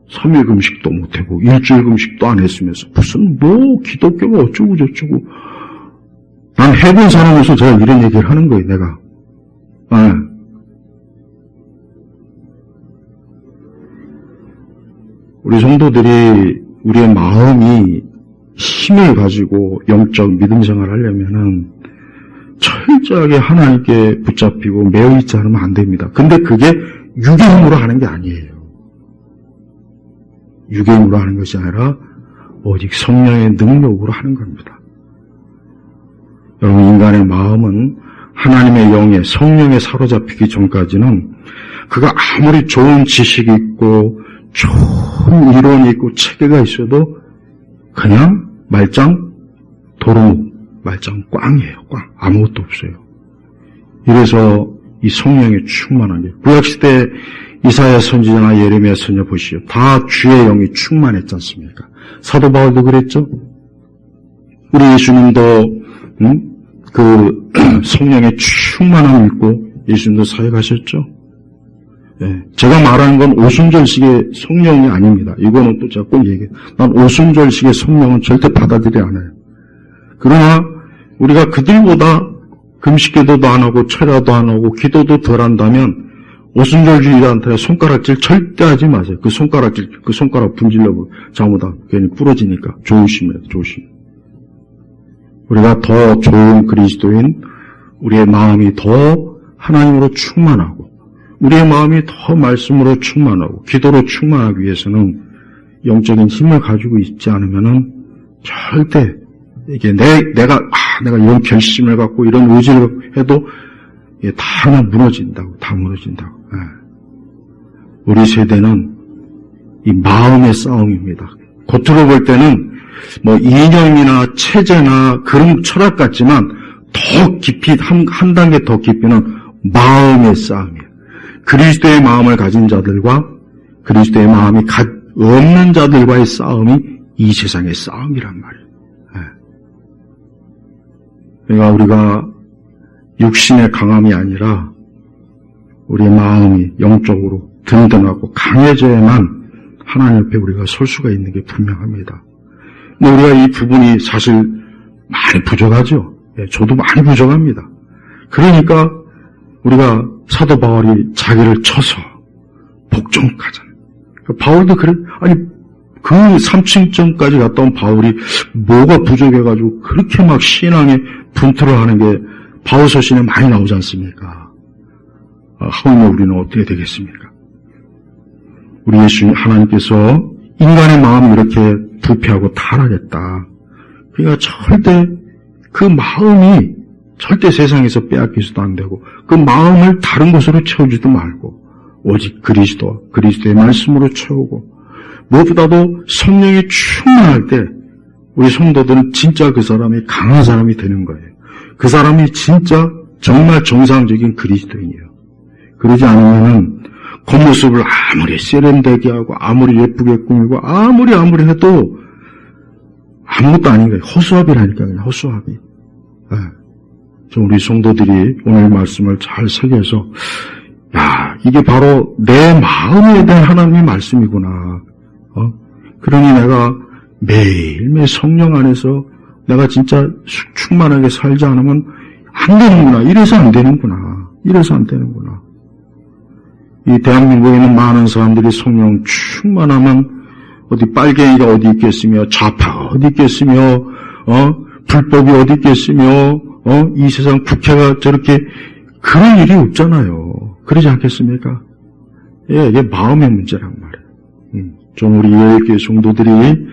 3일 금식도 못하고 일주일 금식도 안 했으면서 무슨 뭐 기독교가 어쩌고 저쩌고. 난 해본 사람으로서 제가 이런 얘기를 하는 거예요 내가. 네. 우리 성도들이 우리의 마음이 힘을 가지고 영적 믿음 생활을 하려면은 철저하게 하나님께 붙잡히고 매여 있지 않으면 안 됩니다. 근데 그게 육의 힘으로 하는 게 아니에요. 육의 힘으로 하는 것이 아니라 오직 성령의 능력으로 하는 겁니다. 여러분, 인간의 마음은 하나님의 영에 성령에 사로잡히기 전까지는 그가 아무리 좋은 지식이 있고 좋은 이론이 있고 체계가 있어도 그냥 말짱 도루, 말짱 꽝이에요. 꽝. 아무것도 없어요. 이래서 이 성령에 충만한 게 구약시대 이사야 선지자나 예레미야 선지자 보시오. 다 주의 영이 충만했지 않습니까? 사도 바울도 그랬죠. 우리 예수님도 그 성령의 충만함을 입고 예수님도 사역하셨죠. 예, 제가 말하는 건 오순절식의 성령이 아닙니다. 이거는 또 제가 꼭 얘기해요. 난 오순절식의 성령은 절대 받아들이지 않아요. 그러나 우리가 그들보다 금식기도도 안 하고 철야도 안 하고 기도도 덜 한다면 오순절주의자한테 손가락질 절대 하지 마세요. 그 손가락 분질러 잘못하면 괜히 부러지니까 조심해요. 조심. 우리가 더 좋은 그리스도인, 우리의 마음이 더 하나님으로 충만하고 우리의 마음이 더 말씀으로 충만하고 기도로 충만하기 위해서는 영적인 힘을 가지고 있지 않으면은 절대 이게 내가 이런 결심을 갖고 이런 의지를 해도 이게 다 무너진다고. 예. 우리 세대는 이 마음의 싸움입니다. 겉으로 볼 때는 뭐 이념이나 체제나 그런 철학 같지만 더 깊이 한 단계 더 깊이는 마음의 싸움이에요. 그리스도의 마음을 가진 자들과 그리스도의 마음이 없는 자들과의 싸움이 이 세상의 싸움이란 말이에요. 그러니까 우리가 육신의 강함이 아니라 우리의 마음이 영적으로 든든하고 강해져야만 하나님 옆에 우리가 설 수가 있는 게 분명합니다. 근데 우리가 이 부분이 사실 많이 부족하죠. 저도 많이 부족합니다. 그러니까 우리가 사도 바울이 자기를 쳐서 복종하잖아요. 바울도 그래. 아니 그 3층전까지 갔다 온 바울이 뭐가 부족해가지고 그렇게 막 신앙에 분투를 하는 게 바울 서신에 많이 나오지 않습니까? 하물며 우리는 어떻게 되겠습니까? 우리 예수님 하나님께서 인간의 마음이 이렇게 부패하고 타락했다. 그러니까 절대 그 마음이 절대 세상에서 빼앗기지도 안 되고 그 마음을 다른 것으로 채우지도 말고 오직 그리스도의 말씀으로 채우고 무엇보다도 성령이 충만할 때 우리 성도들은 진짜 그 사람이 강한 사람이 되는 거예요. 그 사람이 진짜 정말 정상적인 그리스도인이에요. 그러지 않으면은 겉모습을 아무리 세련되게 하고 아무리 예쁘게 꾸미고 아무리 해도 아무것도 아닌 거예요. 허수아비라니까 그냥 허수아비. 네. 우리 성도들이 오늘 말씀을 잘 새겨서 이게 바로 내 마음에 대한 하나님의 말씀이구나. 그러니 내가 매일매일 성령 안에서 내가 진짜 충만하게 살지 않으면 안 되는구나. 이래서 안 되는구나. 이 대한민국에 있는 많은 사람들이 성령 충만하면 어디 빨갱이가 어디 있겠으며 좌파가 어디 있겠으며 불법이 어디 있겠으며 이 세상 국회가 저렇게 그런 일이 없잖아요. 그러지 않겠습니까? 예, 이게 마음의 문제란 말이에요. 좀 우리 예외교회 성도들이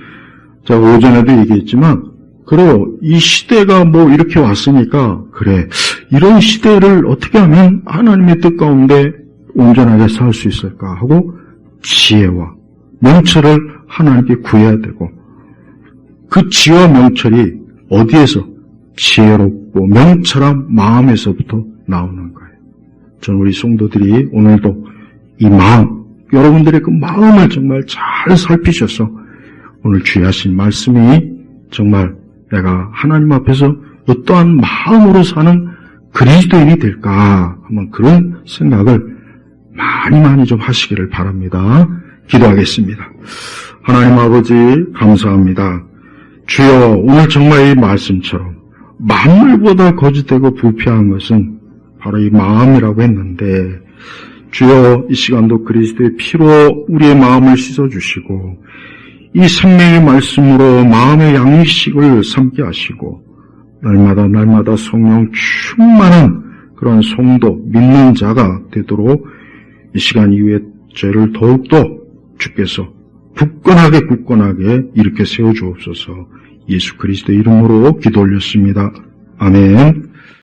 제가 오전에도 얘기했지만 그래요. 이 시대가 뭐 이렇게 왔으니까 그래. 이런 시대를 어떻게 하면 하나님의 뜻 가운데 온전하게 살 수 있을까 하고 지혜와 명철을 하나님께 구해야 되고 그 지혜와 명철이 어디에서? 지혜롭고 명철한 마음에서부터 나오는 거예요. 저는 우리 성도들이 오늘도 이 마음, 여러분들의 그 마음을 정말 잘 살피셔서 오늘 주의하신 말씀이 정말 내가 하나님 앞에서 어떠한 마음으로 사는 그리스도인이 될까? 한번 그런 생각을 많이 좀 하시기를 바랍니다. 기도하겠습니다. 하나님 아버지 감사합니다. 주여, 오늘 정말 이 말씀처럼 만물보다 거짓되고 부패한 것은 바로 이 마음이라고 했는데, 주여, 이 시간도 그리스도의 피로 우리의 마음을 씻어주시고 이 생명의 말씀으로 마음의 양식을 삼게 하시고 날마다 성령 충만한 그런 성도, 믿는 자가 되도록 이 시간 이후에 저희를 더욱더 주께서 굳건하게 일으켜 세워주옵소서. 예수 그리스도의 이름으로 기도 올렸습니다. 아멘.